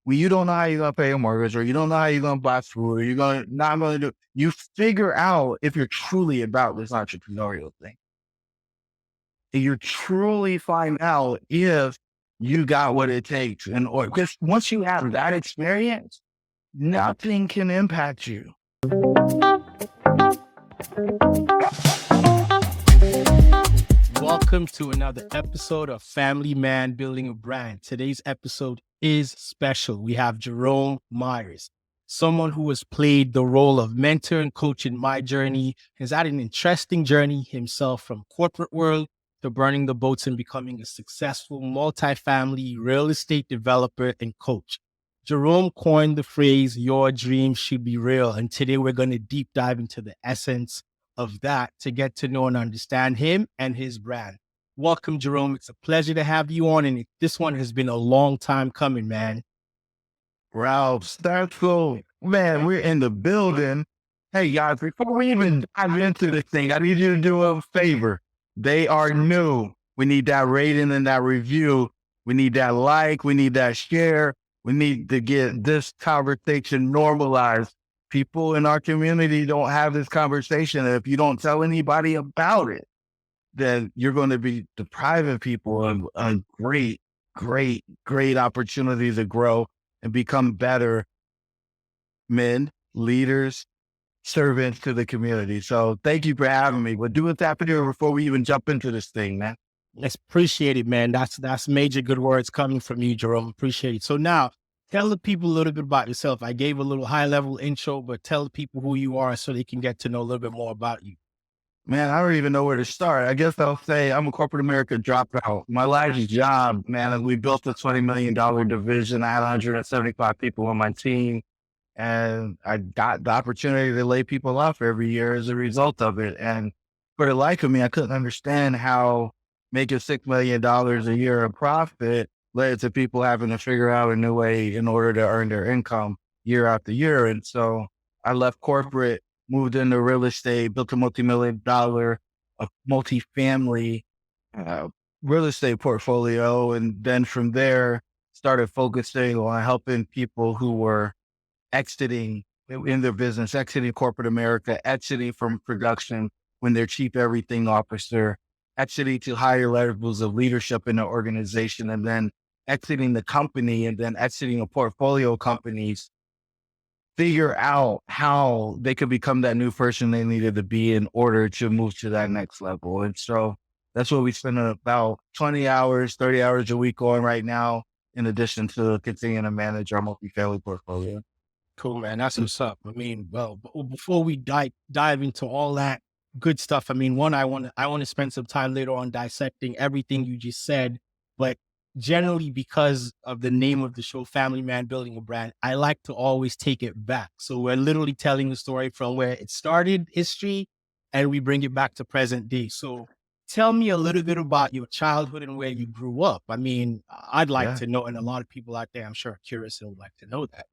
when you don't know how you're going to pay a mortgage, or you don't know how you're going to buy food, or not going to do, you figure out if you're truly about this entrepreneurial thing. And you truly find out if you got what it takes. And or because once you have that experience, nothing can impact you. Welcome to another episode of Family Man Building a Brand. Today's episode is special. We have Jerome Myers, someone who has played the role of mentor and coach in my journey, has had an interesting journey himself from corporate world to burning the boats and becoming a successful multifamily real estate developer and coach. Jerome coined the phrase, "Your dreams should be real." And today we're going to deep dive into the essence of that to get to know and understand him and his brand. Welcome, Jerome. It's a pleasure to have you on. And this one has been a long time coming, man. Ralph, that's cool. Man, we're in the building. Hey, guys, before we even dive into this thing, I need you to do a favor. They are new. We need that rating and that review. We need that like. We need that share. We need to get this conversation normalized. People in our community don't have this conversation. And if you don't tell anybody about it, then you're going to be depriving people of a great opportunity to grow and become better men, leaders, servants to the community. So thank you for having me. But do us that video before we even jump into this thing, man. Let's appreciate it, man. That's major good words coming from you, Jerome. Appreciate it. So now, tell the people a little bit about yourself. I gave a little high-level intro, but tell the people who you are so they can get to know a little bit more about you. Man, I don't even know where to start. I guess I'll say I'm a corporate America dropout. My last job, man, we built a $20 million division. I had 175 people on my team, and I got the opportunity to lay people off every year as a result of it. And for the life of me, I couldn't understand how making $6 million a year of profit led to people having to figure out a new way in order to earn their income year after year. And so I left corporate, moved into real estate, built a multi-million-dollar, multifamily real estate portfolio. And then from there, started focusing on helping people who were exiting in their business, exiting corporate America, exiting from production when they're chief everything officer, exiting to higher levels of leadership in the organization, and then exiting the company, and then exiting a portfolio of companies, figure out how they could become that new person they needed to be in order to move to that next level. And so that's what we spend about 20 hours, 30 hours a week on right now, in addition to continuing to manage our multifamily portfolio. Cool, man. That's what's up. I mean, well, before we dive into all that good stuff, I mean, one, I want to spend some time later on dissecting everything you just said, but generally because of the name of the show, Family Man Building a Brand, I like to always take it back. So we're literally telling the story from where it started, history, and we bring it back to present day. So tell me a little bit about your childhood and where you grew up. I mean, I'd like to know, and a lot of people out there, I'm sure, are curious and would like to know that.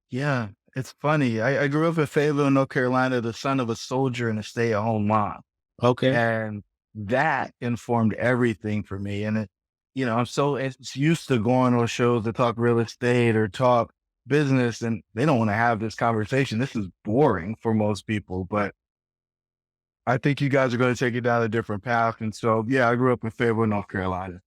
Yeah, it's funny. I grew up in Fayetteville, North Carolina, the son of a soldier and a stay-at-home mom. Okay. And that informed everything for me. And I'm so used to going on shows to talk real estate or talk business, and they don't want to have this conversation. This is boring for most people, but I think you guys are going to take it down a different path. And so, yeah, I grew up in Fayetteville, North Carolina.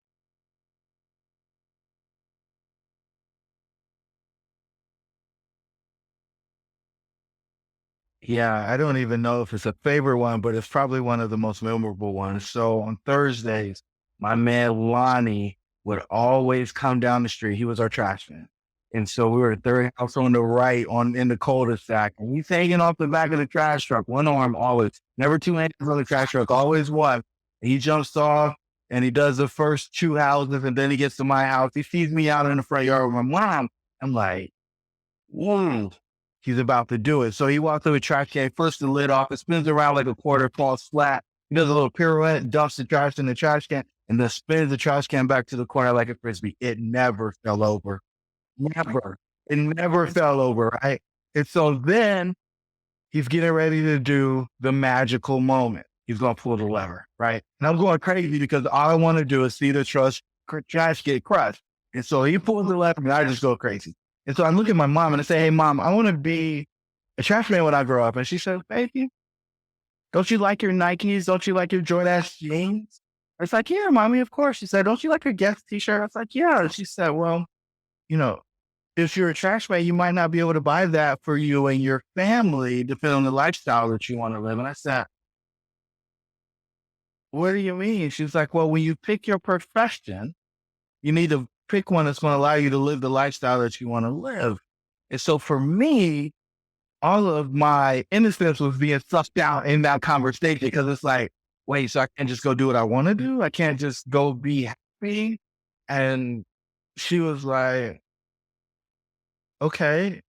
Yeah, I don't even know if it's a favorite one, but it's probably one of the most memorable ones. So on Thursdays, my man Lonnie would always come down the street. He was our trash man. And so we were the third house on the right in the cul-de-sac. And he's hanging off the back of the trash truck, one arm always, never two hands on the trash truck, always one. He jumps off and he does the first two houses, and then he gets to my house. He sees me out in the front yard with my mom. I'm like, whoa. He's about to do it. So he walks to the trash can, first the lid off, it spins around like a quarter, falls flat. He does a little pirouette, dumps the trash in the trash can, and then spins the trash can back to the corner like a Frisbee. It never fell over. Never. It never fell over, right? And so then he's getting ready to do the magical moment. He's going to pull the lever, right? And I'm going crazy because all I want to do is see the trash get crushed. And so he pulls the left, and I just go crazy. And so I look at my mom and I say, "Hey, mom, I want to be a trash man when I grow up." And she says, "Baby, don't you like your Nikes? Don't you like your Jordan jeans?" I was like, "Yeah, mommy, of course." She said, "Don't you like your Guess t-shirt?" I was like, "Yeah." And she said, "Well, you know, if you're a trash man, you might not be able to buy that for you and your family, depending on the lifestyle that you want to live." And I said, "What do you mean?" She's like, "Well, when you pick your profession, you need to pick one that's going to allow you to live the lifestyle that you want to live." And so for me, all of my innocence was being sucked out in that conversation because it's like, wait, so I can't just go do what I want to do? I can't just go be happy? And she was like, okay,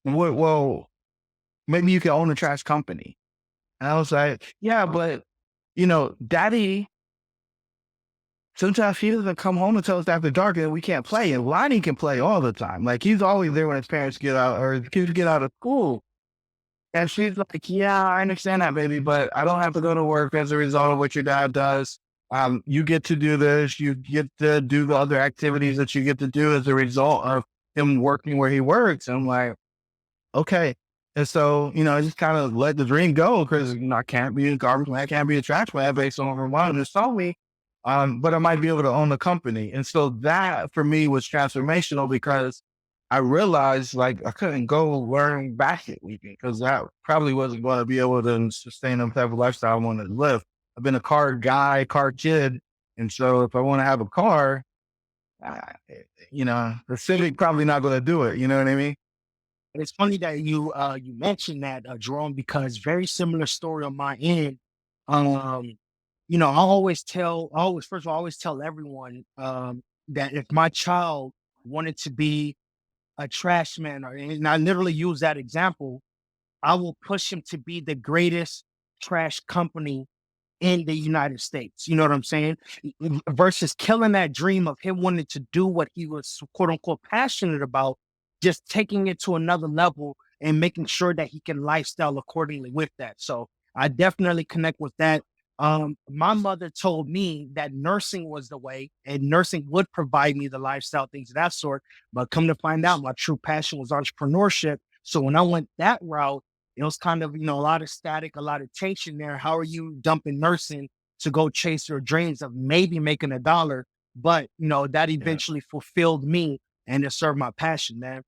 well, maybe you can own a trash company. And I was like, yeah, but daddy, sometimes he doesn't come home until it's after dark and we can't play. And Lonnie can play all the time. Like he's always there when his parents get out or his kids get out of school. And she's like, yeah, I understand that, baby, but I don't have to go to work as a result of what your dad does. You get to do this. You get to do the other activities that you get to do as a result of him working where he works. And I'm like, okay. And so, I just kind of let the dream go because I can't be a garbage man, I can't be a trash man based on what my mom just told me. But I might be able to own a company. And so that for me was transformational because I realized like I couldn't go learn basket weaving because that probably wasn't going to be able to sustain the type of lifestyle I wanted to live. I've been a car guy, car kid. And so if I want to have a car, uh, the Civic probably not going to do it. You know what I mean? It's funny that you mentioned that, Jerome, because very similar story on my end. Um, first of all, I always tell everyone that if my child wanted to be a trash man, and I literally use that example, I will push him to be the greatest trash company in the United States. You know what I'm saying? Versus killing that dream of him wanting to do what he was quote unquote passionate about, just taking it to another level and making sure that he can lifestyle accordingly with that. So I definitely connect with that. My mother told me that nursing was the way and nursing would provide me the lifestyle, things of that sort. But come to find out, my true passion was entrepreneurship. So when I went that route, it was kind of, a lot of static, a lot of tension there. How are you dumping nursing to go chase your dreams of maybe making a dollar? But, that Yeah. eventually fulfilled me and it served my passion, man.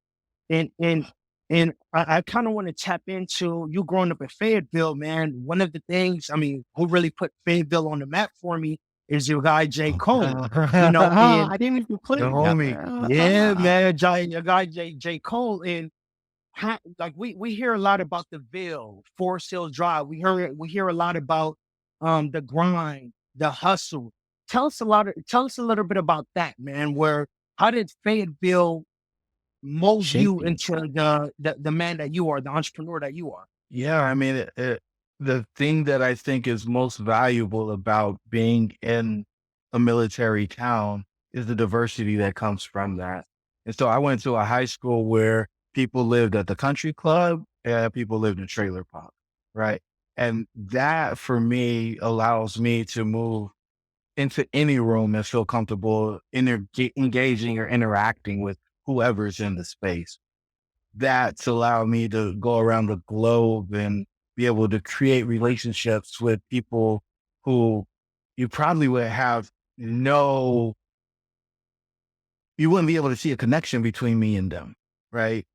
And and and I kind of want to tap into you growing up in Fayetteville, man. One of the things, I mean, who really put Fayetteville on the map for me is your guy J. Cole. And I didn't even put the it homie, together. yeah, man, your guy J. Cole. And like we hear a lot about the Ville, Forest Hills Drive. We hear a lot about the grind, the hustle. Tell us a little bit about that, man. How did Fayetteville mold Shape you me. into the man that you are, the entrepreneur that you are? Yeah, I mean, the thing that I think is most valuable about being in a military town is the diversity that comes from that. And so I went to a high school where people lived at the country club and people lived in trailer park, right? And that for me allows me to move into any room and feel comfortable engaging or interacting with whoever's in the space. That's allowed me to go around the globe and be able to create relationships with people who you probably would have no, you wouldn't be able to see a connection between me and them, right?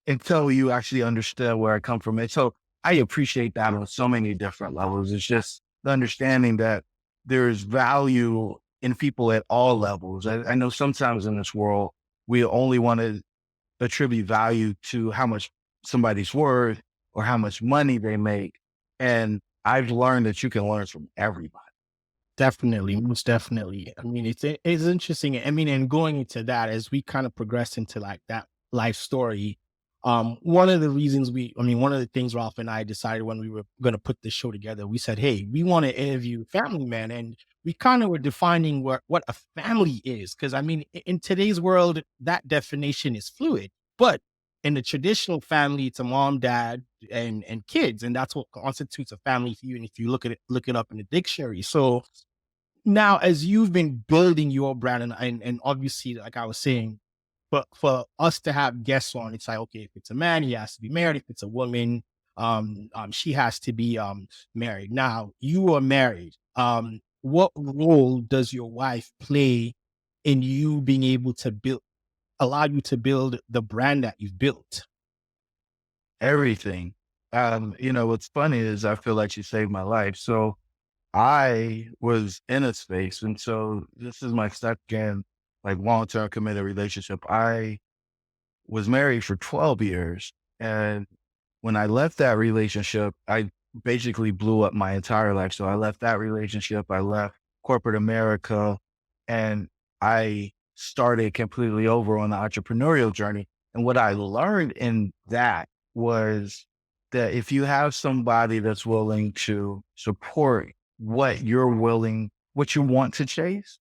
Until you actually understand where I come from. And so I appreciate that on so many different levels. It's just the understanding that there's value in people at all levels. I know sometimes in this world, we only want to attribute value to how much somebody's worth or how much money they make. And I've learned that you can learn from everybody. Definitely, most definitely. I mean, it's interesting. I mean, and going into that as we kind of progress into like that life story, one of the reasons one of the things Ralph and I decided when we were going to put this show together, we said, hey, we want to interview family man, and we kind of were defining what a family is, because I mean, in today's world, that definition is fluid, but in the traditional family, it's a mom, dad, and kids, and that's what constitutes a family for you. And if you look it up in the dictionary, so now, as you've been building your brand, and obviously, like I was saying, for us to have guests on, it's like, okay, if it's a man, he has to be married. If it's a woman, she has to be married. Now, you are married. What role does your wife play in you being able to allow you to build the brand that you've built? Everything. What's funny is I feel like she saved my life. So I was in a space, and so this is my second like long-term committed relationship. I was married for 12 years, and when I left that relationship, I basically blew up my entire life. So I left that relationship, I left corporate America, and I started completely over on the entrepreneurial journey. And what I learned in that was that if you have somebody that's willing to support what you want to chase,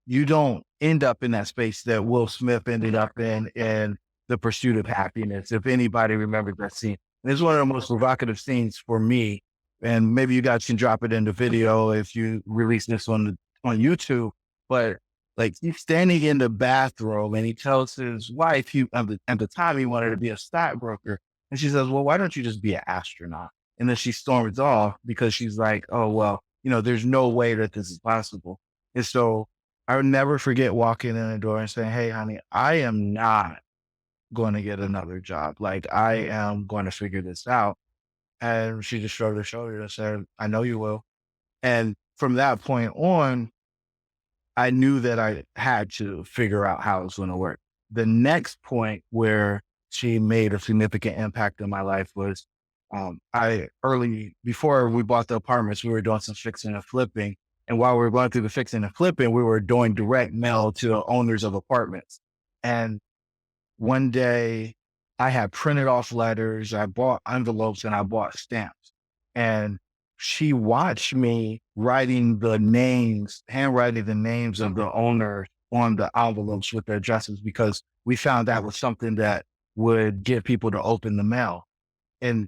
you don't end up in that space that Will Smith ended up in The Pursuit of Happiness. If anybody remembers that scene, and it's one of the most provocative scenes for me. And maybe you guys can drop it in the video if you release this on YouTube. But like he's standing in the bathroom and he tells his wife, at the time he wanted to be a stockbroker, and she says, "Well, why don't you just be an astronaut?" And then she storms off because she's like, "Oh well, there's no way that this is possible." And so I would never forget walking in the door and saying, "Hey, honey, I am not going to get another job. Like, I am going to figure this out." And she just shrugged her shoulders and said, "I know you will." And from that point on, I knew that I had to figure out how it was going to work. The next point where she made a significant impact in my life was before we bought the apartments, we were doing some fixing and flipping. And while we were going through the fixing and flipping, we were doing direct mail to owners of apartments. And one day I had printed off letters, I bought envelopes, and I bought stamps. And she watched me handwriting the names of the owners on the envelopes with their addresses, because we found that was something that would get people to open the mail. And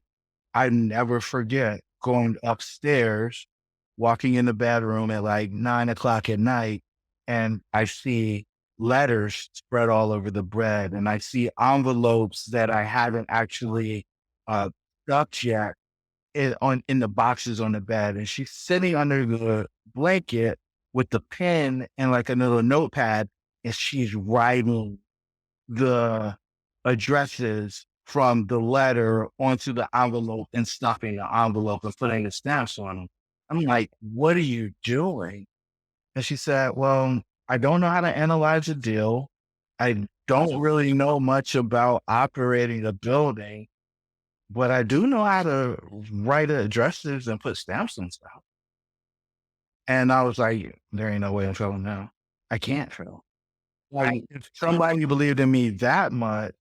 I never forget going upstairs, walking in the bedroom at like 9 o'clock at night, and I see letters spread all over the bread, and I see envelopes that I haven't actually stuck yet in the boxes on the bed. And she's sitting under the blanket with the pen and like a little notepad, and she's writing the addresses from the letter onto the envelope and stuffing the envelope and putting the stamps on them. I'm like, "What are you doing?" And she said, "Well, I don't know how to analyze a deal. I don't really know much about operating a building, but I do know how to write addresses and put stamps and stuff." And I was like, "There ain't no way I'm failing now. I can't fail." Like, if somebody believed in me that much,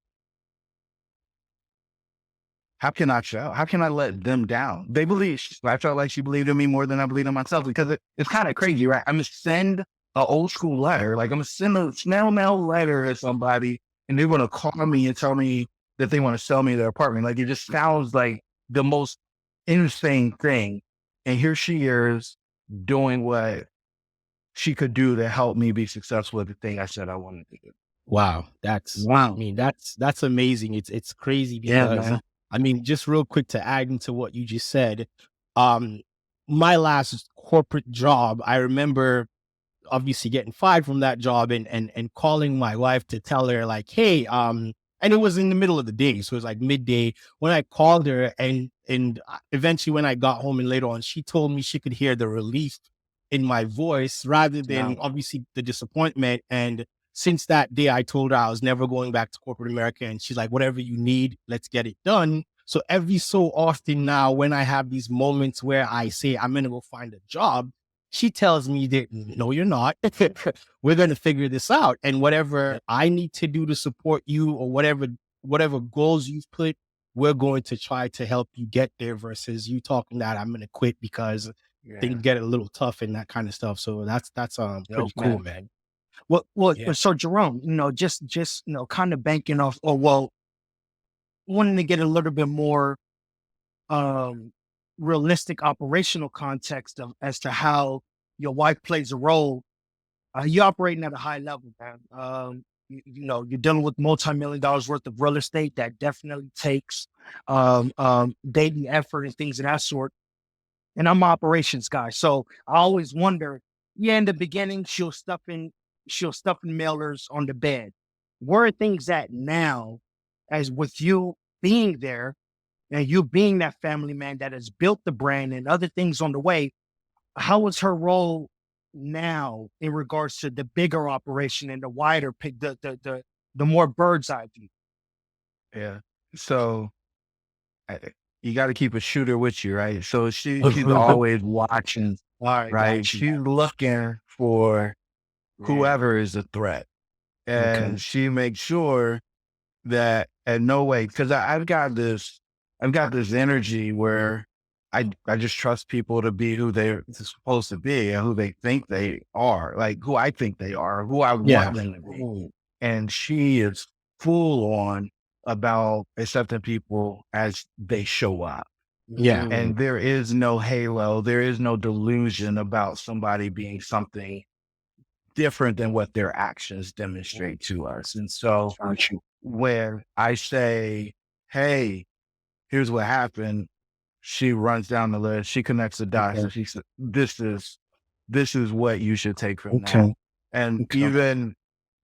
how can I fail? How can I let them down? I felt like she believed in me more than I believed in myself, because it's kind of crazy, right? I'm gonna send an old school letter, like I'm gonna send a snail mail letter to somebody, and they're gonna call me and tell me that they want to sell me their apartment. Like, it just sounds like the most insane thing. And here she is doing what she could do to help me be successful at the thing I said I wanted to do. Wow, Wow. that's amazing. It's crazy Yeah, because man. I mean, just real quick to add into what you just said, um, my last corporate job, I remember obviously getting fired from that job, and calling my wife to tell her like, "Hey," and it was in the middle of the day, so it was like midday when I called her, and eventually when I got home and later on, she told me she could hear the relief in my voice rather than Wow. obviously the disappointment. And since that day, I told her I was never going back to corporate America, and she's like, "Whatever you need, let's get it done." So every so often now, when I have these moments where I say I'm gonna go find a job, she tells me that, "No, you're not. We're going to figure this out. And whatever I need to do to support you, or whatever goals you've put, we're going to try to help you get there," versus you talking that I'm going to quit because Yeah. things get a little tough and that kind of stuff. So that's Yep, pretty cool, man. man. Well, Yeah. so Jerome, just kind of banking off, or well, wanting to get a little bit more um realistic operational context of as to how your wife plays a role. You're operating at a high level, man. You're dealing with multi-million dollars worth of real estate that definitely takes dating effort and things of that sort. And I'm an operations guy, so I always wonder. Yeah, in the beginning, she'll stuff in mailers on the bed. Where are things at now, as with you being there and you being that family man that has built the brand and other things on the way? How is her role now in regards to the bigger operation and the wider pic, the more bird's eye view? Yeah. So I, you got to keep a shooter with you, right? So she's always watching, All right, right? got you. She's looking for Yeah. whoever is a threat, Okay. and she makes sure that in no way, because I've got this energy where I just trust people to be who they're supposed to be and who they think they are, like who I think they are, who I Yeah. want them to be. And she is full on about accepting people as they show up. Yeah. And there is no halo, there is no delusion about somebody being something different than what their actions demonstrate to us. And so Got you. when I say, hey, here's what happened, she runs down the list, she connects the dots, and she said, this is what you should take from that. Okay. And Okay. even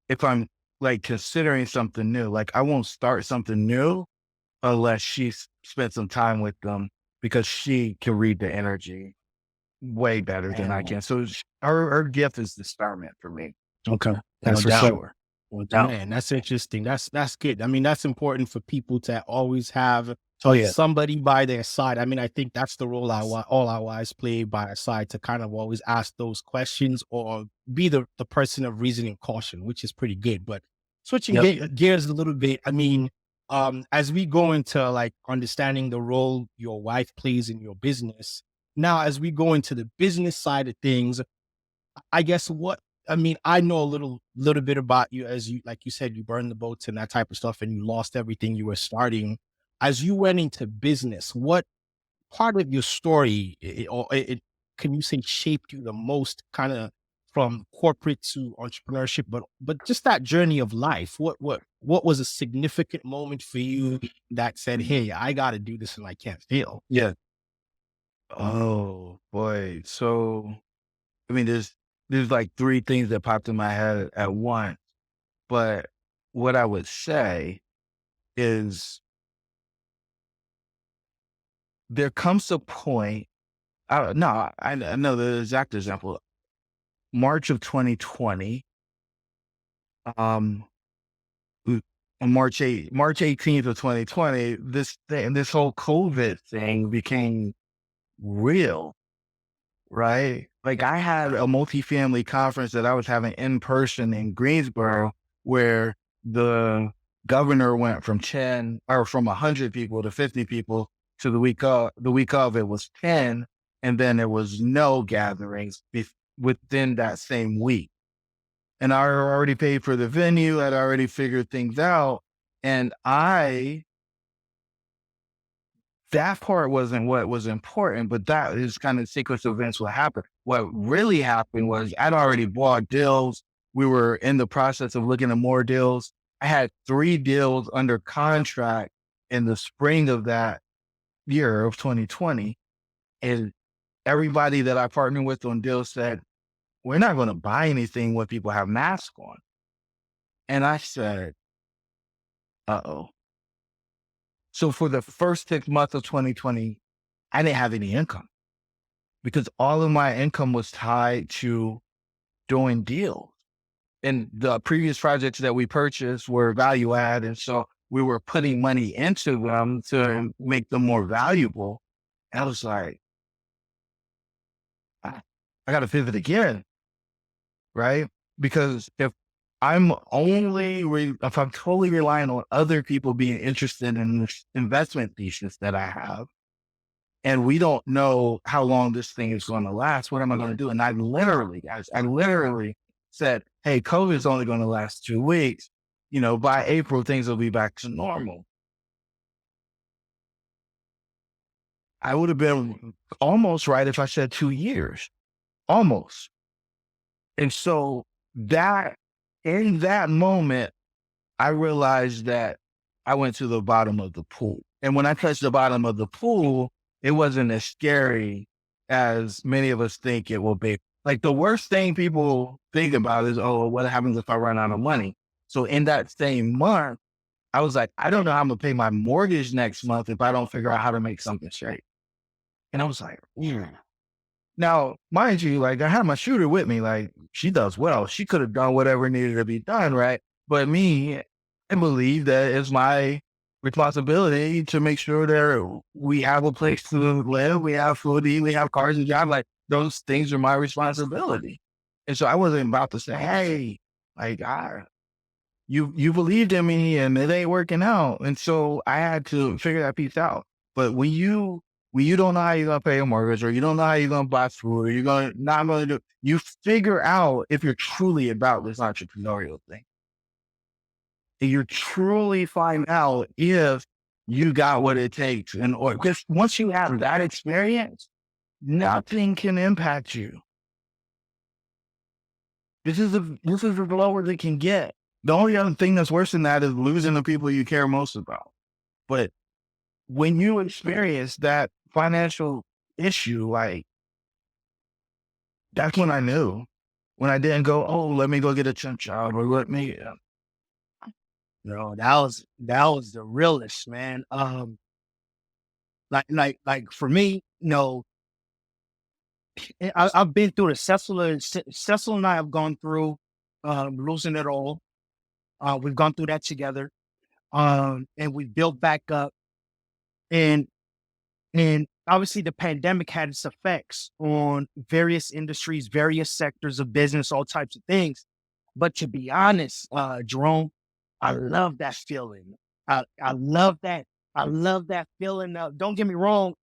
if I'm like considering something new, like I won't start something new unless she's spent some time with them, because she can read the energy way better than I can. So her gift is discernment for me. Okay. No That's for doubt. sure. No doubt. Man, that's interesting. That's good. I mean, that's important for people to always have Oh yeah. somebody by their side. I mean, I think that's the role all our wives play by our side, to kind of always ask those questions or be the person of reason and caution, which is pretty good. But switching gears a little bit, I mean, as we go into like understanding the role your wife plays in your business, now as we go into the business side of things, I guess I mean, I know a little bit about you, as you, like you said, you burned the boats and that type of stuff, and you lost everything you were starting. As you went into business, what part of your story, can you say, shaped you the most, kind of from corporate to entrepreneurship, but just that journey of life? What was a significant moment for you that said, "Hey, I got to do this and I can't fail"? Yeah. Oh boy. So I mean, there's like three things that popped in my head at once. But what I would say is there comes a point. I know the exact example. March of 2020. Um, on March 18th of 2020, this whole COVID thing became real, right? Like I had a multifamily conference that I was having in person in Greensboro, where the governor went from 100 people to 50 people, to the week of it was 10. And then there was no gatherings within that same week. And I already paid for the venue. I'd already figured things out. And that part wasn't what was important, but that is kind of sequence of events what happened. What really happened was I'd already bought deals. We were in the process of looking at more deals. I had 3 deals under contract in the spring of that year of 2020. And everybody that I partnered with on deals said, we're not going to buy anything when people have masks on. And I said, uh-oh. So for the first 6 months of 2020, I didn't have any income, because all of my income was tied to doing deals. And the previous projects that we purchased were value add. And so we were putting money into them to make them more valuable. And I was like, I got to pivot again, right? Because if I'm totally relying on other people being interested in this investment thesis that I have, and we don't know how long this thing is going to last, what am I going to do? And I literally said, hey, COVID is only going to last 2 weeks. By April, things will be back to normal. I would have been almost right if I said 2 years. almost. And so that in that moment, I realized that I went to the bottom of the pool. And when I touched the bottom of the pool, it wasn't as scary as many of us think it will be. Like the worst thing people think about is, oh, what happens if I run out of money? So in that same month, I was like, I don't know how I'm gonna pay my mortgage next month if I don't figure out how to make something straight. And I was like, yeah. Now, mind you, like I had my shooter with me, like she does well. She could have done whatever needed to be done, right? But me, I believe that it's my responsibility to make sure that we have a place to live, we have food to eat, we have cars and jobs. Like those things are my responsibility. And so I wasn't about to say, hey, like you believed in me and it ain't working out. And so I had to figure that piece out. But when you don't know how you're gonna pay a mortgage, or you don't know how you're gonna buy food, or you're gonna not gonna do, you figure out if you're truly about this entrepreneurial thing. And you truly find out if you got what it takes, and or because once you have that experience, nothing can impact you. This is as low as it can get. The only other thing that's worse than that is losing the people you care most about. But when you experience that financial issue, like that's when I knew. When I didn't go, oh, let me go get a temp job, or let me. No, that was the realest, man. Like for me, I've been through the Cecil and I have gone through losing it all. We've gone through that together. And we built back up, and obviously the pandemic had its effects on various industries, various sectors of business, all types of things. But to be honest, Jerome, I love that feeling. I love that. I love that feeling. Don't get me wrong.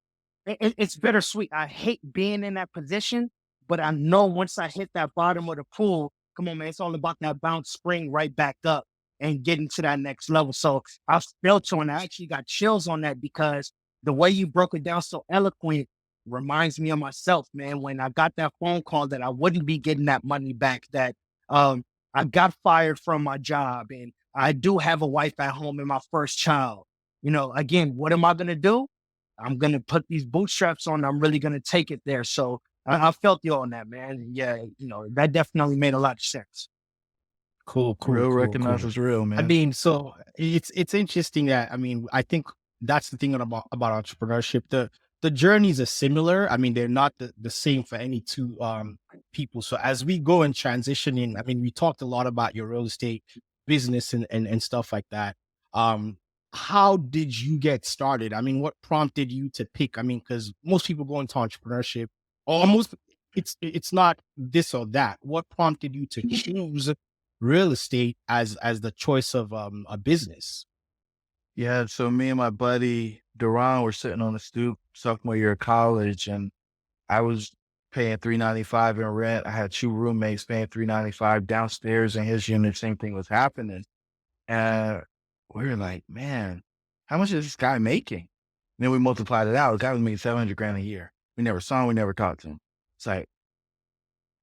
It's bittersweet. I hate being in that position, but I know once I hit that bottom of the pool, come on, man, it's all about that bounce spring right back up and getting to that next level. So I felt you, and I actually got chills on that because the way you broke it down so eloquent reminds me of myself, man. When I got that phone call that I wouldn't be getting that money back, that I got fired from my job, and I do have a wife at home and my first child. Again, what am I going to do? I'm going to put these bootstraps on. I'm really going to take it there. So I felt you on that, man. Yeah, that definitely made a lot of sense. Cool. Real recognize it's real, I man. mean, so it's interesting that, I mean, I think that's the thing about entrepreneurship. The journeys are similar. I mean, they're not the same for any two people. So as we go and transition in, I mean, we talked a lot about your real estate business and stuff like that. How did you get started? I mean, what prompted you to pick? I mean, because most people go into entrepreneurship, or almost it's not this or that. What prompted you to choose real estate as the choice of a business? Yeah, so me and my buddy Duran were sitting on the stoop sophomore year of college, and I was paying $395 in rent. I had two roommates paying $395 downstairs in his unit. Same thing was happening, and we were like, "Man, how much is this guy making?" And then we multiplied it out. The guy was making 700 grand a year. We never saw him. We never talked to him. It's like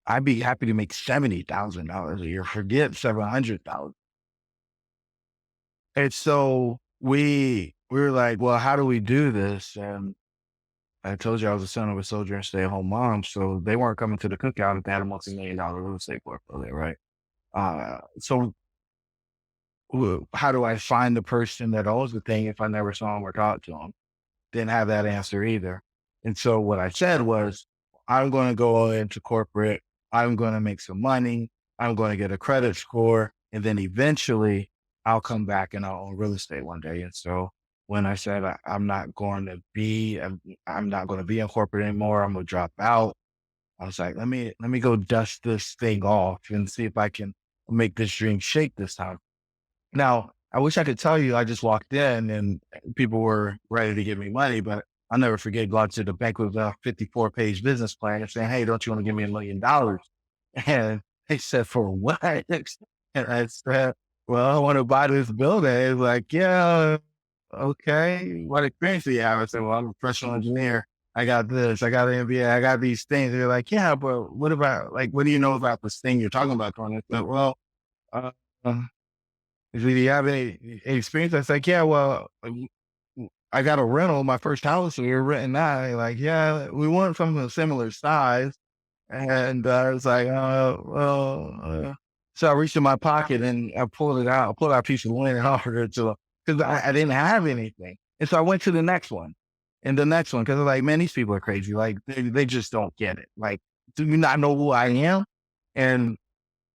I'd be happy to make $70,000 a year. Forget $700,000. And so we were like, well, how do we do this? And I told you I was the son of a soldier and stay-at-home mom, so they weren't coming to the cookout if they had a multi-million-dollar real estate portfolio, right? So how do I find the person that owns the thing if I never saw him or talked to him? Didn't have that answer either. And so what I said was, I'm going to go into corporate. I'm going to make some money. I'm going to get a credit score. And then eventually I'll come back and I'll own real estate one day. And so when I said, I'm not going to be in corporate anymore, I'm going to drop out, I was like, let me go dust this thing off and see if I can make this dream shake this time. Now, I wish I could tell you I just walked in and people were ready to give me money, but I'll never forget going to the bank with a 54-page business plan and saying, hey, don't you want to give me $1 million? And they said, for what? And I said, well, I want to buy this building. They was like, yeah, okay. What experience do you have? I said, well, I'm a professional engineer. I got this, I got an MBA, I got these things. They're like, yeah, but what about, like, what do you know about this thing you're talking about, Tony? I said, well, uh, uh, do you have any experience? I was like, yeah, well, I got a rental, my first house, we were renting that. They're like, yeah, we want something a similar size. And I was like, so I reached in my pocket and I pulled it out, I pulled out a piece of linen and offered it to her because I didn't have anything. And so I went to the next one and the next one because I'm like, man, these people are crazy. Like they just don't get it. Like, do you not know who I am? And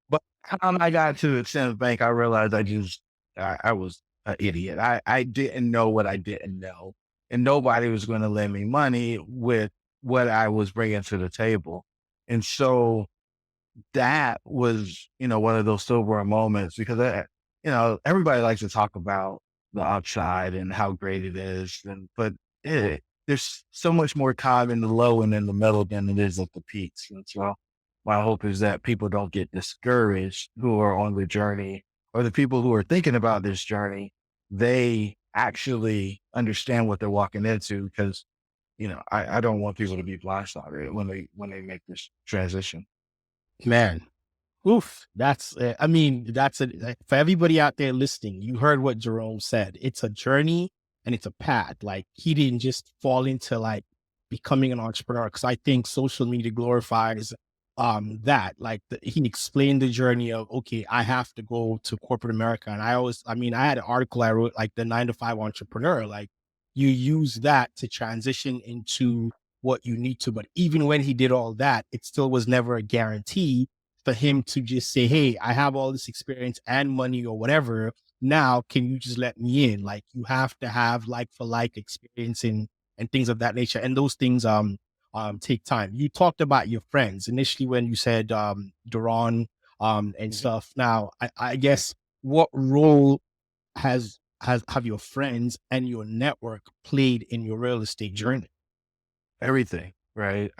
but by the time I got to Extended Bank, I realized I was an idiot. I didn't know what I didn't know. And nobody was going to lend me money with what I was bringing to the table. And so that was, one of those silver moments because, everybody likes to talk about the upside and how great it is. But there's so much more time in the low and in the middle than it is at the peaks. And so my hope is that people don't get discouraged who are on the journey or the people who are thinking about this journey, they actually understand what they're walking into because, I don't want people to be blindsided when they make this transition. Man, oof. That's, I mean, that's for everybody out there listening. You heard what Jerome said. It's a journey and it's a path. Like he didn't just fall into like becoming an entrepreneur. Cause I think social media glorifies that. Like he explained the journey of, okay, I have to go to corporate America. And I had an article I wrote like the 9-to-5 entrepreneur, like you use that to transition into what you need to. But even when he did all that, it still was never a guarantee for him to just say, hey, I have all this experience and money or whatever. Now, can you just let me in? Like you have to have like for like experience and things of that nature. And those things take time. You talked about your friends initially when you said Duran and stuff. Now, I guess what role have your friends and your network played in your real estate journey? Everything, right?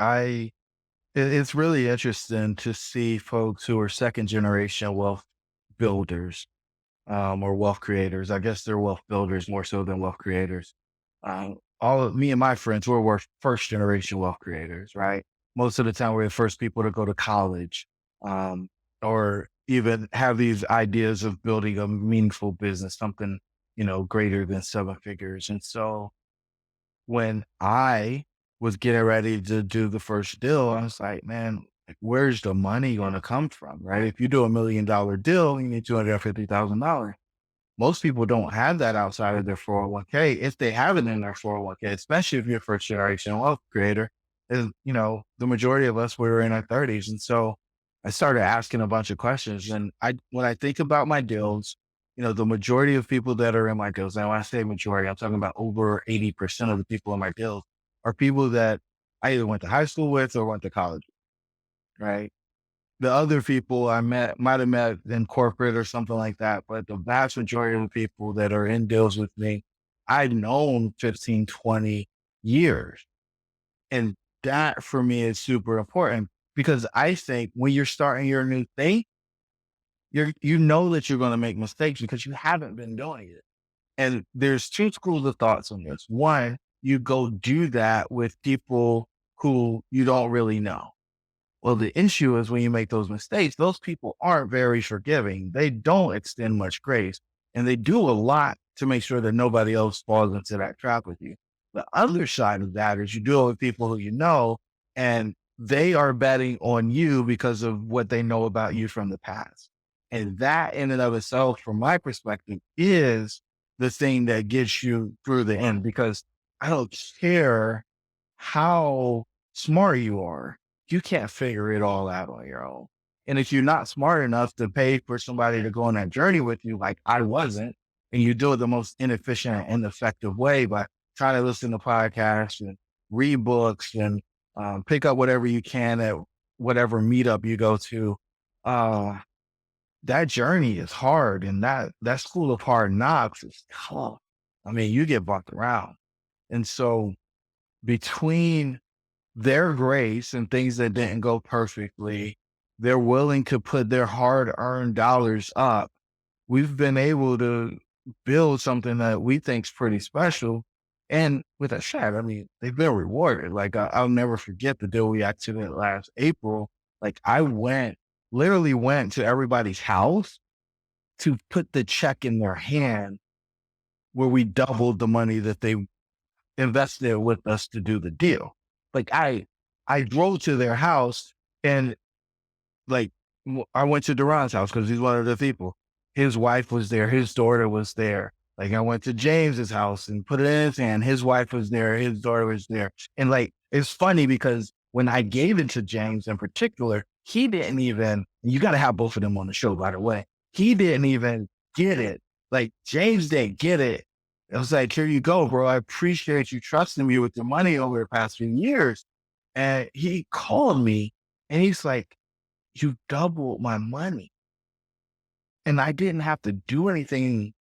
It's really interesting to see folks who are second generation wealth builders, or wealth creators. I guess they're wealth builders more so than wealth creators. All of me and my friends were first generation wealth creators, right? Most of the time we're the first people to go to college, um, or even have these ideas of building a meaningful business, something, greater than seven figures. And so when I was getting ready to do the first deal, I was like, man, like, where's the money going to come from? Right. If you do $1 million deal, you need $250,000. Most people don't have that outside of their 401k. If they have it in their 401k, especially if you're a first generation wealth creator, is, the majority of us, we were in our 30s. And so I started asking a bunch of questions. And when I think about my deals, the majority of people that are in my deals, and when I say majority, I'm talking about over 80% of the people in my deals are people that I either went to high school with or went to college, right? The other people I might have met in corporate or something like that, but the vast majority of the people that are in deals with me, I've known 15, 20 years. And that for me is super important because I think when you're starting your new thing, you know that you're going to make mistakes because you haven't been doing it. And there's two schools of thoughts on this. One, you go do that with people who you don't really know. Well, the issue is when you make those mistakes, those people aren't very forgiving. They don't extend much grace and they do a lot to make sure that nobody else falls into that trap with you. The other side of that is you deal with people who you know, and they are betting on you because of what they know about you from the past. And that in and of itself, from my perspective, is the thing that gets you through the end because I don't care how smart you are. You can't figure it all out on your own. And if you're not smart enough to pay for somebody to go on that journey with you, like I wasn't, and you do it the most inefficient and ineffective way by trying to listen to podcasts and read books and pick up whatever you can at whatever meetup you go to, that journey is hard. And that school of hard knocks is tough. I mean, you get bumped around. And so between their grace and things that didn't go perfectly, they're willing to put their hard-earned dollars up. We've been able to build something that we think is pretty special. And with that said, I mean, they've been rewarded. Like I'll never forget the deal we accident last April. Like I literally went to everybody's house to put the check in their hand where we doubled the money that they invested with us to do the deal. Like I drove to their house and like I went to Duran's house because he's one of the people. His wife was there. His daughter was there. Like I went to James's house and put it in his hand. His wife was there. His daughter was there. And like, it's funny because when I gave it to James in particular, he didn't even, you got to have both of them on the show, by the way. He didn't even get it. Like James didn't get it. I was like, here you go, bro. I appreciate you trusting me with the money over the past few years. And he called me and he's like, you doubled my money. And I didn't have to do anything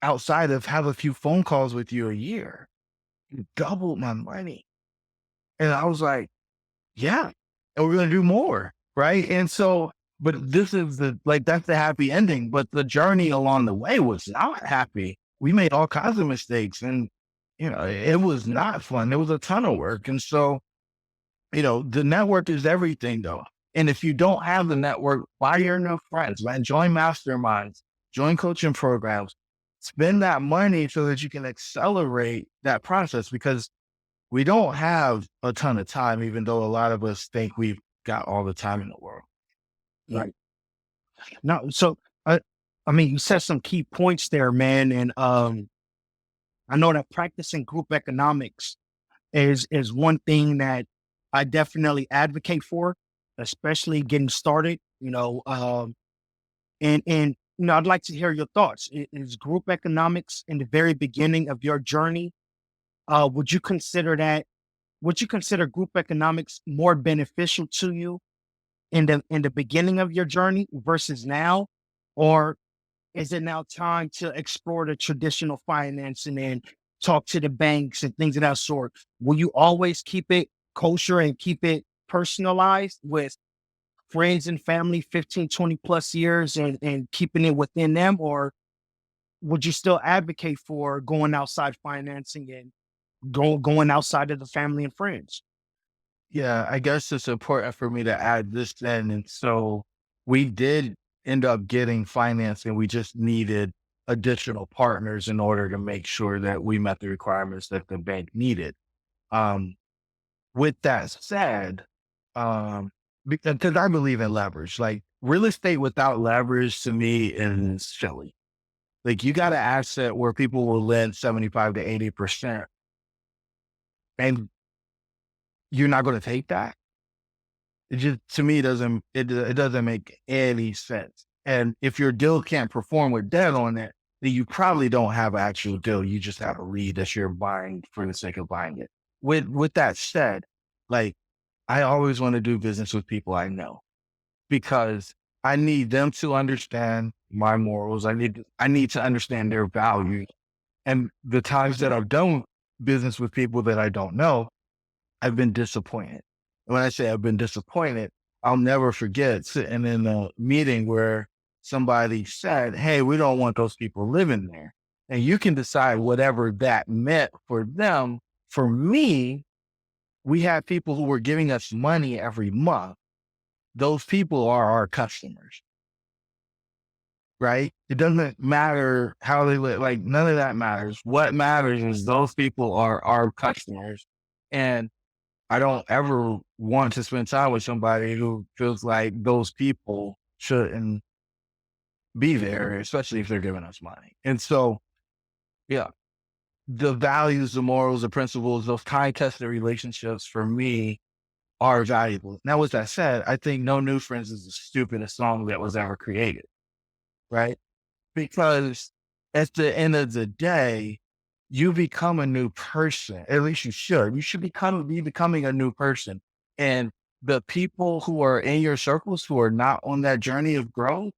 outside of have a few phone calls with you a year. You doubled my money. And I was like, yeah, and we're going to do more. Right. And so, but this is that's the happy ending. But the journey along the way was not happy. We made all kinds of mistakes and, it was not fun. It was a ton of work. And so, the network is everything though. And if you don't have the network, buy your enough friends, man. Join masterminds, join coaching programs, spend that money so that you can accelerate that process because we don't have a ton of time, even though a lot of us think we've got all the time in the world. Right. Now, so I mean, you said some key points there, man. And I know that practicing group economics is one thing that I definitely advocate for, especially getting started, and I'd like to hear your thoughts. Is group economics in the very beginning of your journey? Would you consider group economics more beneficial to you in the beginning of your journey versus now? Or is it now time to explore the traditional financing and talk to the banks and things of that sort? Will you always keep it kosher and keep it personalized with friends and family 15, 20 plus years and keeping it within them? Or would you still advocate for going outside financing and going outside of the family and friends? Yeah, I guess it's important for me to add this in. And so we did end up getting financing. We just needed additional partners in order to make sure that we met the requirements that the bank needed. With that said, because I believe in leverage, like real estate without leverage to me is silly. Like you got an asset where people will lend 75 to 80% and you're not going to take that. It just, to me, it doesn't make any sense. And if your deal can't perform with debt on it, then you probably don't have an actual deal. You just have a lead that you're buying for the sake of buying it. With that said, like I always want to do business with people I know because I need them to understand my morals. I need to understand their values. And the times that I've done business with people that I don't know, I've been disappointed. And when I say I've been disappointed, I'll never forget sitting in a meeting where somebody said, hey, we don't want those people living there. And you can decide whatever that meant for them. For me, we had people who were giving us money every month. Those people are our customers, right? It doesn't matter how they live. Like none of that matters. What matters is those people are our customers. And I don't ever want to spend time with somebody who feels like those people shouldn't be there, especially if they're giving us money. And so, yeah, the values, the morals, the principles, those time-tested relationships for me are valuable. Now, with that said, I think No New Friends is the stupidest song that was ever created, right? Because at the end of the day, you become a new person. At least you should. You should be becoming a new person. And the people who are in your circles who are not on that journey of growth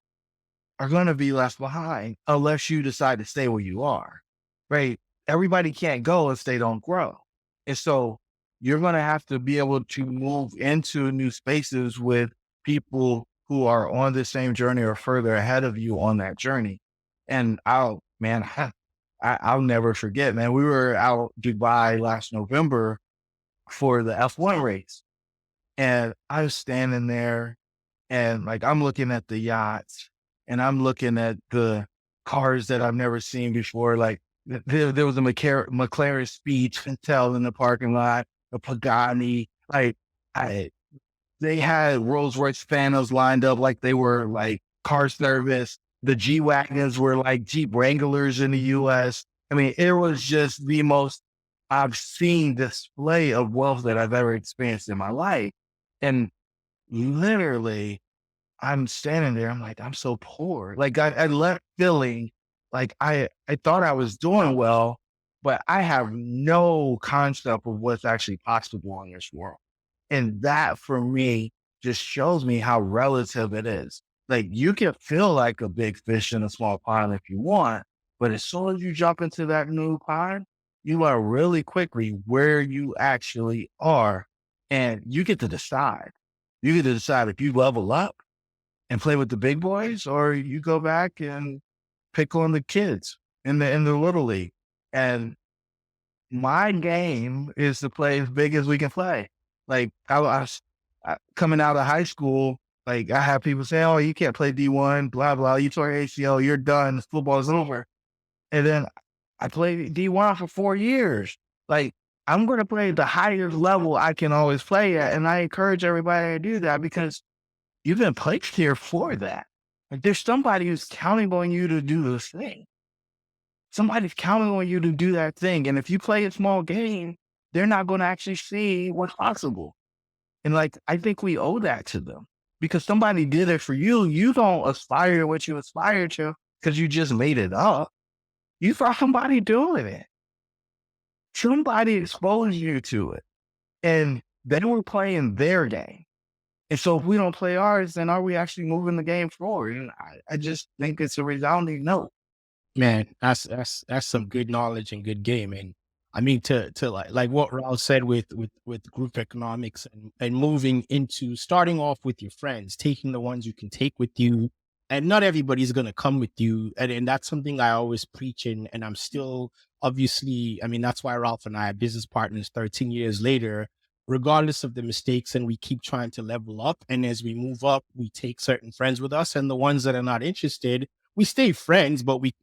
are going to be left behind unless you decide to stay where you are, right? Everybody can't go if they don't grow. And so you're going to have to be able to move into new spaces with people who are on the same journey or further ahead of you on that journey. And I'll never forget, man. We were out Dubai last November for the F1 race, and I was standing there, and like I'm looking at the yachts, and I'm looking at the cars that I've never seen before. Like there was a McLaren Speed Intel in the parking lot, a Pagani. Like I, they had Rolls Royce Phantoms lined up like they were like car service. The G Wagons were like Jeep Wranglers in the US. I mean, it was just the most obscene display of wealth that I've ever experienced in my life. And literally, I'm standing there, I'm like, I'm so poor. Like I left feeling like I thought I was doing well, but I have no concept of what's actually possible in this world. And that for me just shows me how relative it is. Like you can feel like a big fish in a small pond if you want, but as soon as you jump into that new pond, you learn really quickly where you actually are. And you get to decide. You get to decide if you level up and play with the big boys, or you go back and pick on the kids in the little league. And my game is to play as big as we can play. Like coming out of high school, like I have people say, "Oh, you can't play D1, blah blah. You tore your ACL, you're done. Football's over." And then I played D1 for 4 years. Like I'm going to play the highest level I can always play at, and I encourage everybody to do that because you've been placed here for that. Like there's somebody who's counting on you to do this thing. Somebody's counting on you to do that thing. And if you play a small game, they're not going to actually see what's possible. And like, I think we owe that to them because somebody did it for you. You don't aspire to what you aspire to because you just made it up. You saw somebody doing it. Somebody exposed you to it. And they were playing their game. And so if we don't play ours, then are we actually moving the game forward? And I just think it's a resounding no. Man, that's some good knowledge and good game. And I mean to like what Raul said with group economics and moving into starting off with your friends, taking the ones you can take with you. And not everybody's gonna come with you. And that's something I always preach and I'm still obviously, I mean, that's why Ralph and I are business partners 13 years later, regardless of the mistakes, and we keep trying to level up. And as we move up, we take certain friends with us, and the ones that are not interested, we stay friends, but we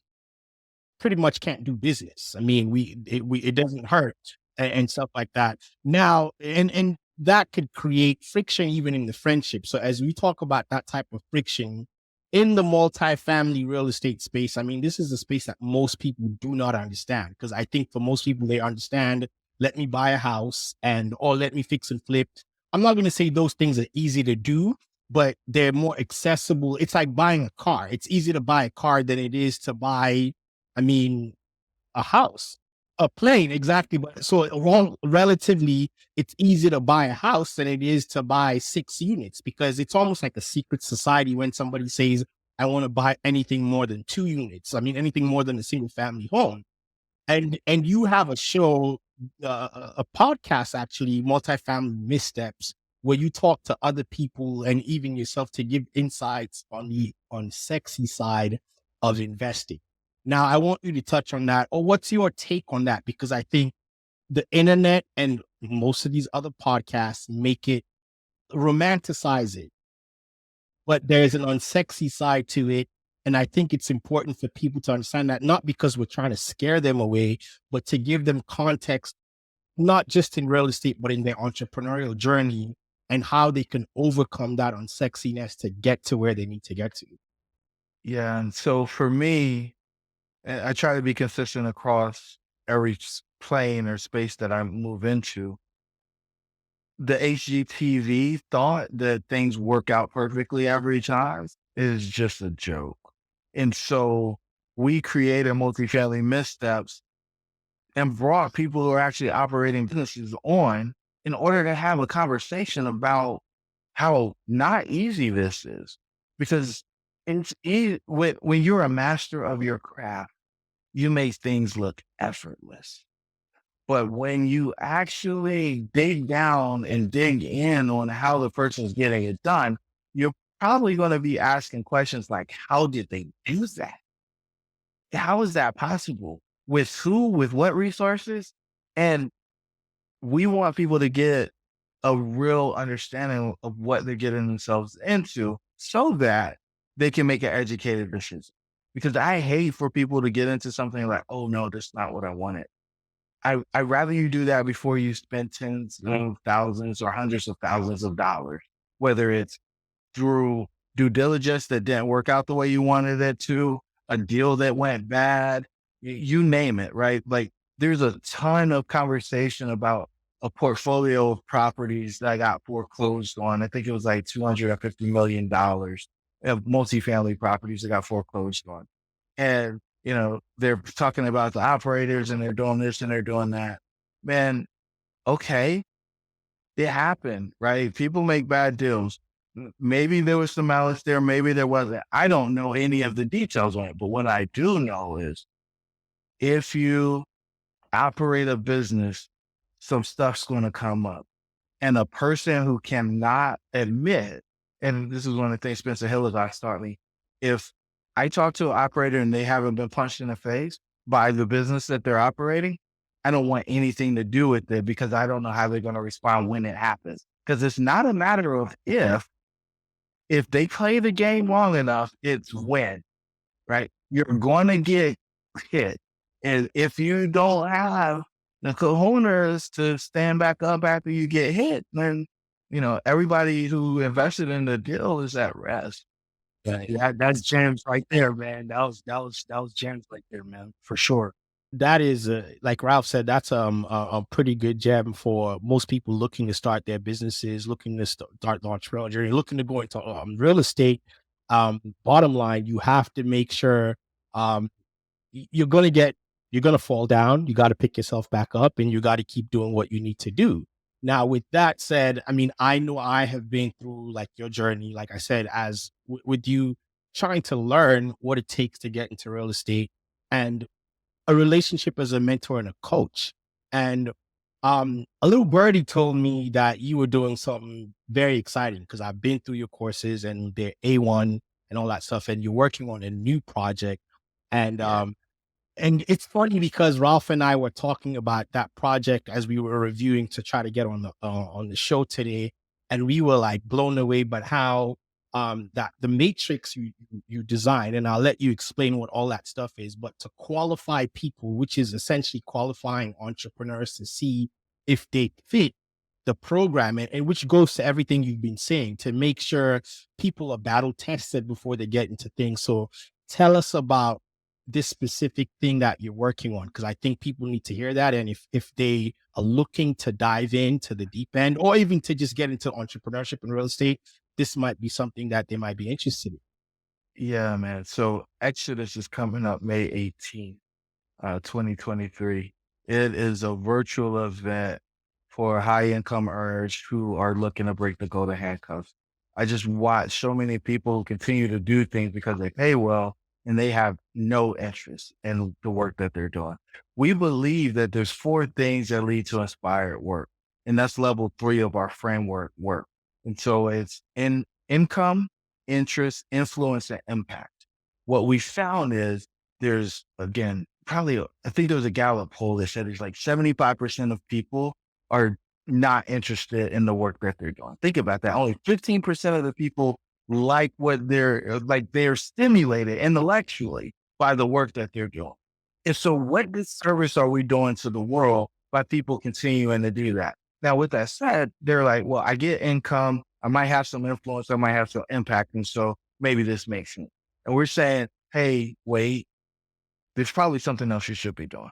pretty much can't do business. I mean, it doesn't hurt and stuff like that. Now, and that could create friction even in the friendship. So as we talk about that type of friction in the multifamily real estate space, I mean, this is a space that most people do not understand, because I think for most people, they understand, let me buy a house or let me fix and flip. I'm not going to say those things are easy to do, but they're more accessible. It's like buying a car. It's easier to buy a car than it is to buy, I mean, a house, a plane, exactly. But so relatively, it's easier to buy a house than it is to buy 6 units, because it's almost like a secret society when somebody says, I want to buy anything more than 2 units. I mean, anything more than a single family home. And you have a show, a podcast, actually, Multifamily Missteps, where you talk to other people and even yourself to give insights on the sexy side of investing. Now, I want you to touch on that, or what's your take on that? Because I think the internet and most of these other podcasts make it romanticize it, but there's an unsexy side to it. And I think it's important for people to understand that, not because we're trying to scare them away, but to give them context, not just in real estate, but in their entrepreneurial journey and how they can overcome that unsexiness to get to where they need to get to. Yeah. And so for me, I try to be consistent across every plane or space that I move into. The HGTV thought that things work out perfectly every time is just a joke. And so we created multifamily missteps and brought people who are actually operating businesses on in order to have a conversation about how not easy this is. Because it's when you're a master of your craft, you make things look effortless. But when you actually dig down and dig in on how the person's getting it done, you're probably going to be asking questions like, how did they do that? How is that possible? with who, with what resources. And we want people to get a real understanding of what they're getting themselves into so that they can make an educated decision. Because I hate for people to get into something like, oh no, that's not what I wanted. I'd rather you do that before you spend tens of thousands or hundreds of thousands of dollars, whether it's through due diligence that didn't work out the way you wanted it to, a deal that went bad, you name it, right? Like there's a ton of conversation about a portfolio of properties that I got foreclosed on. I think it was like $250 million of multifamily properties that got foreclosed on. And, they're talking about the operators and they're doing this and they're doing that. Man, okay, it happened, right? People make bad deals. Maybe there was some malice there, maybe there wasn't. I don't know any of the details on it, but what I do know is if you operate a business, some stuff's going to come up. And a person who cannot admit, and this is one of the things Spencer Hill has taught me, if I talk to an operator and they haven't been punched in the face by the business that they're operating, I don't want anything to do with it because I don't know how they're going to respond when it happens. Because it's not a matter of if they play the game long enough, it's when, right? You're going to get hit. And if you don't have the cojones to stand back up after you get hit, then, everybody who invested in the deal is at rest. Right. That's gems right there, man. That was gems right there, man, for sure. That is, like Ralph said, that's a pretty good gem for most people looking to start their businesses, looking to start the entrepreneurial journey, looking to go into real estate. Bottom line, you have to make sure um, you're going to fall down. You got to pick yourself back up and you got to keep doing what you need to do. Now, with that said, I mean, I know I have been through like your journey, like I said, as with you trying to learn what it takes to get into real estate and a relationship as a mentor and a coach. And a little birdie told me that you were doing something very exciting because I've been through your courses and they're A1 and all that stuff. And you're working on a new project. And Yeah. and it's funny because Ralph and I were talking about that project as we were reviewing to try to get on the show today, and we were like blown away by how that the matrix you designed, and I'll let you explain what all that stuff is. But to qualify people, which is essentially qualifying entrepreneurs to see if they fit the program, and which goes to everything you've been saying to make sure people are battle tested before they get into things. So tell us about this specific thing that you're working on, because I think people need to hear that. And if they are looking to dive into the deep end or even to just get into entrepreneurship and real estate, this might be something that they might be interested in. Yeah, man. So Exodus is coming up May 18th, 2023. It is a virtual event for high income earners who are looking to break the golden handcuffs. I just watch so many people continue to do things because they pay well and they have no interest in the work that they're doing. We believe that there's 4 things that lead to inspired work, and that's level 3 of our framework work. And so it's income, interest, influence, and impact. What we found is there's, again, I think there was a Gallup poll that said there's like 75% of people are not interested in the work that they're doing. Think about that. Only 15% of the people like what they're stimulated intellectually by the work that they're doing. And so what disservice are we doing to the world by people continuing to do that? Now, with that said, they're like, well, I get income. I might have some influence. I might have some impact. And so maybe this makes sense. And we're saying, hey, wait, there's probably something else you should be doing.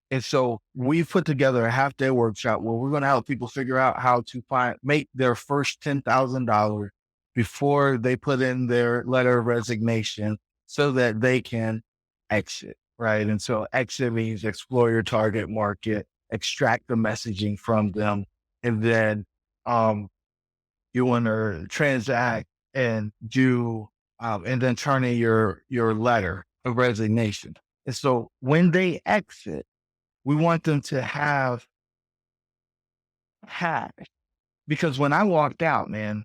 And so we put together a half-day workshop where we're going to help people figure out how to make their first $10,000 before they put in their letter of resignation so that they can exit, right? And so exit means explore your target market, extract the messaging from them, and then you want to transact and do, and then turn in your letter of resignation. And so when they exit, we want them to have cash, because when I walked out, man,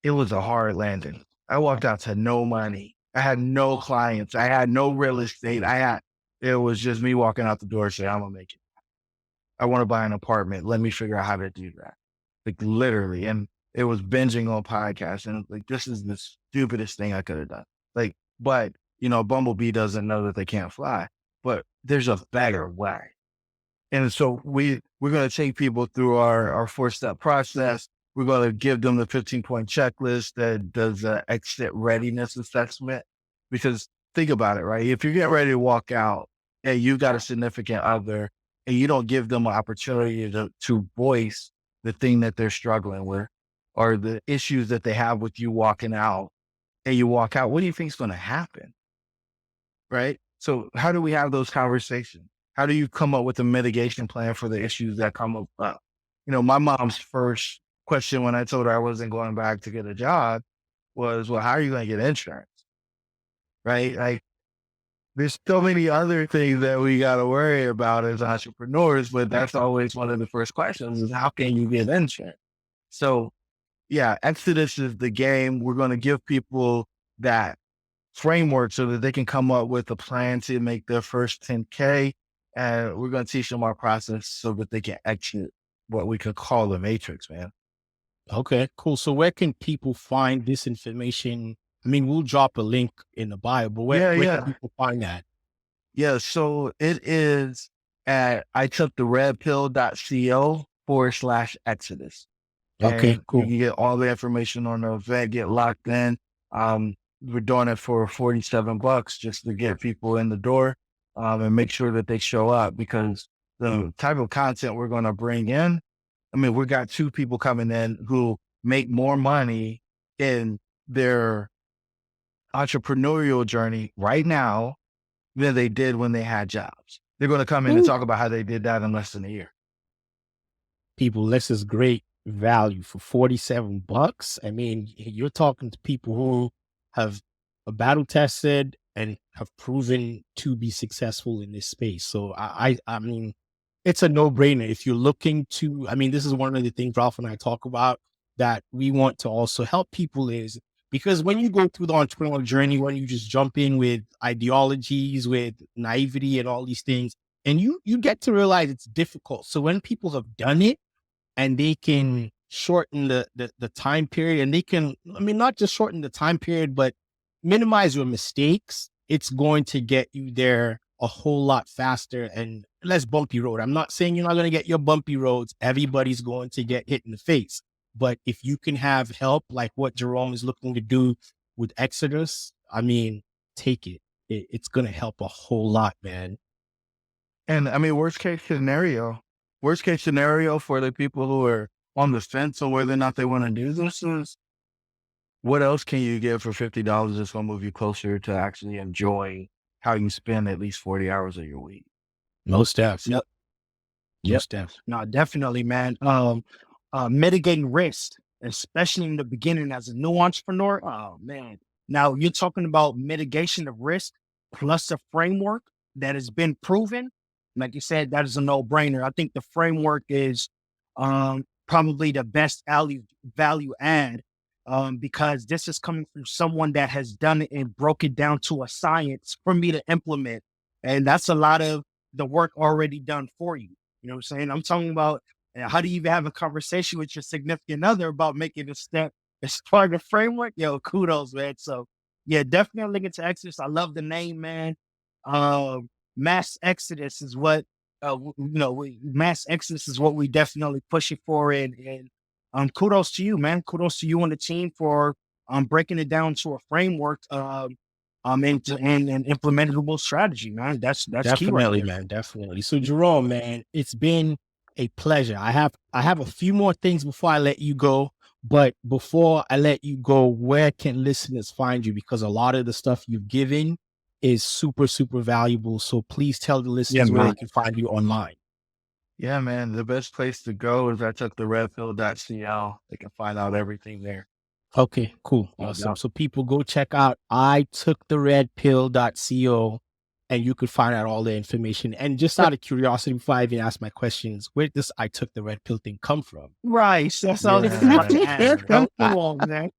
it was a hard landing. I walked out to no money. I had no clients. I had no real estate. it was just me walking out the door saying, I'm gonna make it. I want to buy an apartment. Let me figure out how to do that. Like literally. And it was binging on podcasts. And like, this is the stupidest thing I could have done. Like, but Bumblebee doesn't know that they can't fly, but there's a better way. And so we're going to take people through our 4-step process. We're going to give them the 15-point checklist that does an exit readiness assessment. Because think about it, right? If you're getting ready to walk out and you got a significant other and you don't give them an opportunity to voice the thing that they're struggling with or the issues that they have with you walking out, and you walk out, what do you think is going to happen? Right? So how do we have those conversations? How do you come up with a mitigation plan for the issues that come up? My mom's first question when I told her I wasn't going back to get a job was, well, how are you going to get insurance? Right? Like, there's so many other things that we got to worry about as entrepreneurs, but that's always one of the first questions is how can you get insurance? So yeah, Exodus is the game. We're going to give people that framework so that they can come up with a plan to make their first 10K. And we're going to teach them our process so that they can exit what we could call the matrix, man. Okay, cool. So where can people find this information? I mean, we'll drop a link in the bio, but where can people find that? Yeah, so it is at itooktheredpill.co/Exodus. Okay, And cool. you can get all the information on the event, get locked in. We're doing it for $47 just to get people in the door and make sure that they show up, because the type of content we're going to bring in, I mean, we got 2 people coming in who make more money in their entrepreneurial journey right now than they did when they had jobs. They're going to come in and talk about how they did that in less than a year. People, this is great value for $47. I mean, you're talking to people who have battle tested and have proven to be successful in this space. So I mean, it's a no-brainer. If you're looking to, I mean, this is one of the things Ralph and I talk about that we want to also help people is because when you go through the entrepreneurial journey, when you just jump in with ideologies, with naivety and all these things, and you get to realize it's difficult. So when people have done it and they can shorten the time period, and they can, I mean, not just shorten the time period, but minimize your mistakes, it's going to get you there a whole lot faster and less bumpy road. I'm not saying you're not going to get your bumpy roads. Everybody's going to get hit in the face. But if you can have help like what Jerome is looking to do with Exodus, I mean, take it. It's going to help a whole lot, man. And I mean, worst case scenario for the people who are on the fence on whether or not they want to do this is, what else can you get for $50 that's going to move you closer to actually enjoying how you spend at least 40 hours of your week? Most definitely. Yep. Most definitely. No, definitely, man. Mitigating risk, especially in the beginning as a new entrepreneur. Oh man. Now you're talking about mitigation of risk plus a framework that has been proven. Like you said, that is a no-brainer. I think the framework is probably the best value add because this is coming from someone that has done it and broke it down to a science for me to implement. And that's a lot of the work already done for you. You know what I'm saying? I'm talking about how do you even have a conversation with your significant other about making a step as part of the framework? Yo, kudos, man. So yeah, definitely link it to Exodus. I love the name, man. Mass Exodus is what, mass Exodus is what we definitely pushing for. And kudos to you, man. Kudos to you and the team for breaking it down to a framework and implementable strategy, man. That's Definitely, key right there. man. Definitely. So Jerome, man, it's been a pleasure. I have a few more things before I let you go, but before I let you go, where can listeners find you? Because a lot of the stuff you've given is super, super valuable. So please tell the listeners where they can find you online. Yeah, man. The best place to go is itooktheredpill.co. They can find out everything there. Okay, cool. Awesome. So people go check out itooktheredpill.co and you could find out all the information. And just out of curiosity, before I even ask my questions, where does I took the red pill thing come from? Right. That's all this is. Come on, man.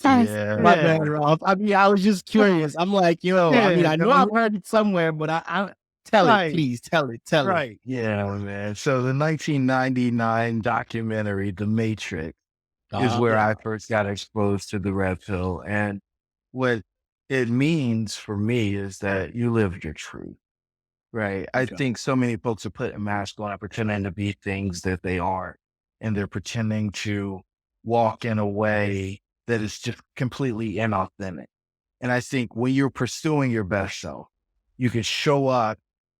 Yeah. My bad, Ralph. I mean, I was just curious. I'm like, I mean, I know I've heard it somewhere, but I Tell it, Right, please. Tell it. Tell it. right. Yeah, man. So the 1999 documentary, The Matrix, is where Yeah. I first got exposed to the red pill. And what it means for me is that you live your truth, right? I Okay. think so many folks are putting masks on and pretending to be things that they aren't. And they're pretending to walk in a way that is just completely inauthentic. And I think when you're pursuing your best self, you can show up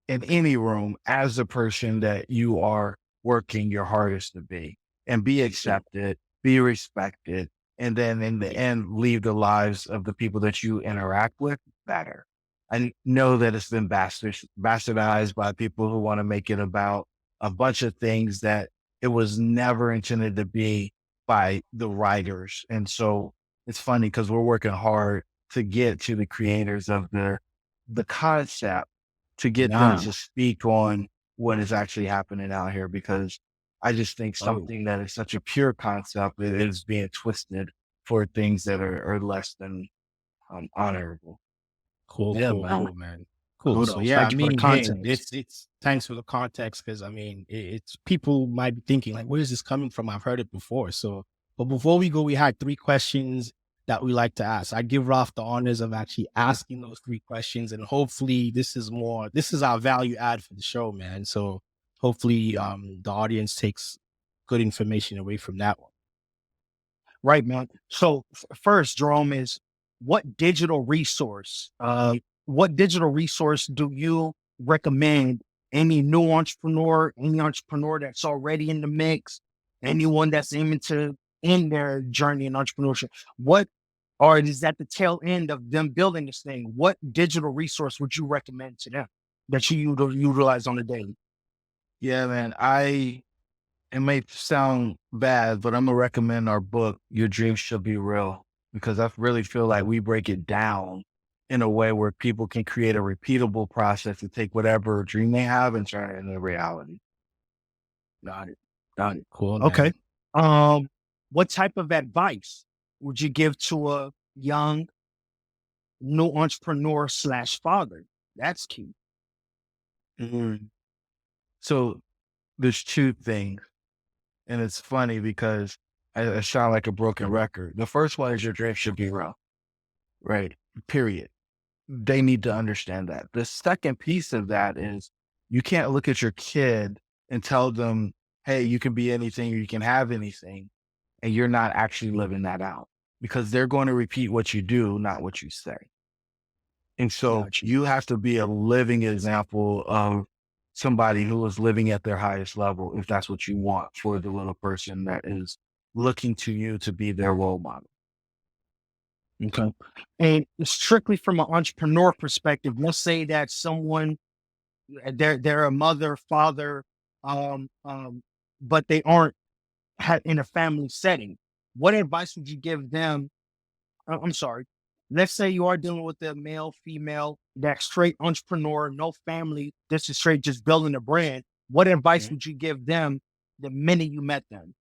in any room as the person that you are working your hardest to be and be accepted, be respected, and then in the end, leave the lives of the people that you interact with better. I know that it's been bastardized by people who want to make it about a bunch of things that it was never intended to be by the writers. And so it's funny because we're working hard to get to the creators of the concept to get them Nah. to speak on what is actually happening out here, because I just think Oh. something that is such a pure concept is being twisted for things that are less than honorable. Cool, Yeah, cool, man. cool, man. Cool. So Kudos. yeah, I Thank you for the mean, hey, context. it's thanks for the context because I mean, it's people might be thinking like, where is this coming from? I've heard it before. So, but before we go, we had 3 questions that we like to ask. I give Ralph the honors of actually asking those 3 questions, and hopefully, this is our value add for the show, man. So hopefully, the audience takes good information away from that one. Right, man. So first, Jerome, is what digital resource, do you recommend any new entrepreneur, any entrepreneur that's already in the mix, anyone that's aiming to end their journey in entrepreneurship? What, or is at the tail end of them building this thing? What digital resource would you recommend to them that you utilize on a daily? Yeah, man. It may sound bad, but I'm gonna recommend our book, Your Dreams Should Be Real, because I really feel like we break it down in a way where people can create a repeatable process to take whatever dream they have and turn it into reality. Got it. Got it. Cool, Okay. man. What type of advice would you give to a young new entrepreneur slash father? That's key. Mhm. So there's two things. And it's funny because I sound like a broken record. The first one is your dream should be real, right? Period. They need to understand that. The second piece of that is you can't look at your kid and tell them, hey, you can be anything or you can have anything, and you're not actually living that out, because they're going to repeat what you do, not what you say. And so Gotcha. you have to be a living example of somebody who is living at their highest level, if that's what you want for the little person that is looking to you to be their role model. Okay. And strictly from an entrepreneur perspective, let's say that someone they're a mother, father, um, um, but they aren't in a family setting. What advice would you give them? I'm sorry. Let's say you are dealing with a male, female, that straight entrepreneur, no family. This is straight just building a brand. What advice Mhm. would you give them the minute you met them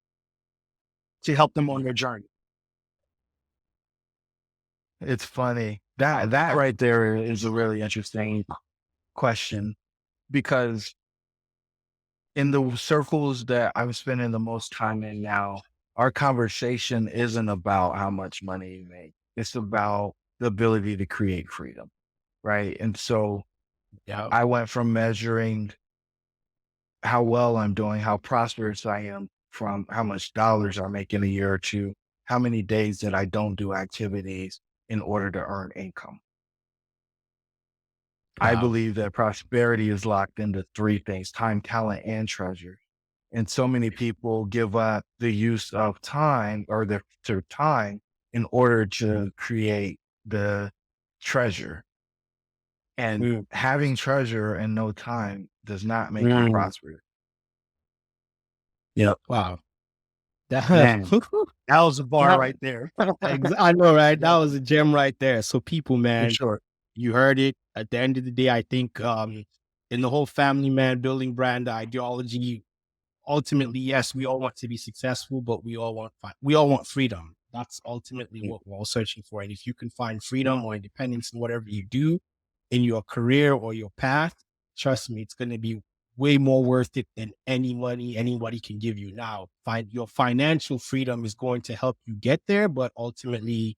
to help them on their journey? It's funny. That right there is a really interesting question, because in the circles that I'm spending the most time in now, our conversation isn't about how much money you make. It's about the ability to create freedom, right? And so Yeah. I went from measuring how well I'm doing, how prosperous I am, from how much dollars I make in a year, to how many days that I don't do activities in order to earn income. I Wow. believe that prosperity is locked into three things: time, talent, and treasure. And so many people give up the use of time or their time in order to create the treasure. And Mm. having treasure and no time does not make you Mm. prosperous. Yep. Wow. That, Man, that was a bar that right there. I know, right? That Yep, was a gem right there. So people, for man, sure. you heard it. At the end of the day, I think in the whole family man building brand ideology, ultimately, yes, we all want to be successful, but we all want freedom. That's ultimately Mm. what we're all searching for. And if you can find freedom or independence in whatever you do in your career or your path, trust me, it's going to be way more worth it than any money anybody can give you. Now, your financial freedom is going to help you get there, but ultimately,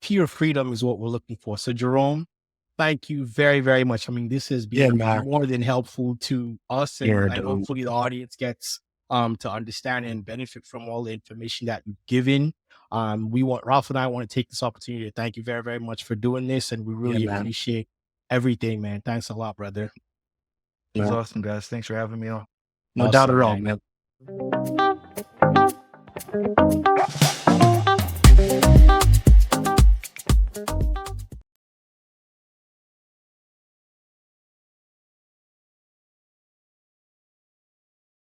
pure freedom is what we're looking for. So, Jerome, thank you very, very much. I mean, this has been more than helpful to us, and hopefully the audience gets to understand and benefit from all the information that you've given. Ralph and I want to take this opportunity to thank you very, very much for doing this, and we really appreciate everything, man. Thanks a lot, brother. It was awesome, guys. Thanks for having me on. No doubt at all, man.